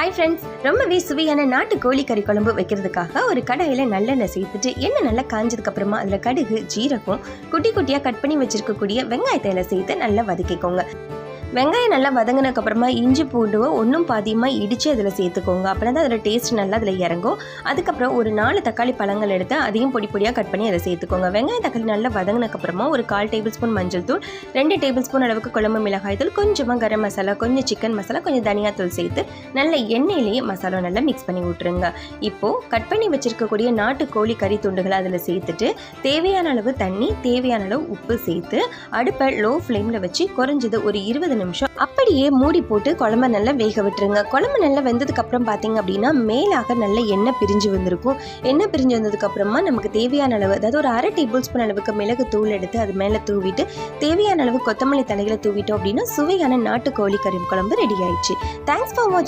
Hi friends, ரொம்பவே சுவையான நாட்டு கோழிக்கறி குழம்பு வைக்கிறதுக்காக ஒரு கடாயில் நல்லெண்ணெய் சேர்த்துட்டு எண்ணெய் நல்லா காஞ்சதுக்கப்புறமா அதில் கடுகு, ஜீரகம், குட்டி குட்டியாக கட் பண்ணி வச்சுருக்கக்கூடிய வெங்காயத்தை சேர்த்து நல்லா வதக்கிக்கோங்க. வெங்காயம் நல்லா வதங்கினதுக்கப்புறமா இஞ்சி பூண்டு ஒன்றும் பாதியமாக இடித்து அதில் சேர்த்துக்கோங்க. அப்புறம் தான் அதில் டேஸ்ட் நல்லா அதில் இறங்கும். அதுக்கப்புறம் ஒரு 4 தக்காளி பழங்கள் எடுத்து அதையும் பொடி பொடியாக கட் பண்ணி அதை சேர்த்துக்கோங்க. வெங்காயம் தக்காளி நல்லா வதங்கினதுக்கப்புறமா ஒரு 1/4 டேபிள் ஸ்பூன் மஞ்சள் தூள், 2 டேபிள் ஸ்பூன் அளவுக்கு குழம்பு மிளகாய் தூள், கொஞ்சமாக கரம் மசாலா, கொஞ்சம் சிக்கன் மசாலா, கொஞ்சம் தனியாத்தூள் சேர்த்து நல்ல எண்ணெயிலேயே மசாலா நல்லா மிக்ஸ் பண்ணி விட்டுருங்க. இப்போது கட் பண்ணி வச்சுருக்கக்கூடிய நாட்டு கோழி கறி துண்டுகளை அதில் சேர்த்துட்டு தேவையான அளவு தண்ணி, தேவையான அளவு உப்பு சேர்த்து அடுப்பை லோ ஃப்ளேமில் வச்சு குறைஞ்சது ஒரு 20 நிமிஷம் அப்படியே மூடி போட்டு குழம்பு நல்லா வேக விட்டுருங்க. குழம்பு நல்லா வெந்ததுக்கப்புறம் பார்த்தீங்க அப்படின்னா மேலாக நல்ல எண்ணெய் பிரிஞ்சு வந்திருக்கும். எண்ணெய் பிரிஞ்சு வந்ததுக்கப்புறமா நமக்கு தேவையான அளவு, அதாவது ஒரு 1/2 டேபிள் ஸ்பூன் அளவுக்கு மிளகு தூள் எடுத்து அது மேலே தூவிட்டு தேவையான அளவு கொத்தமல்லி தலைகளை தூவிட்டோம் அப்படின்னா சுவையான நாட்டு கோழி கறி குழம்பு ரெடி ஆயிடுச்சு. தேங்க்ஸ் ஃபார் வாட்சிங்.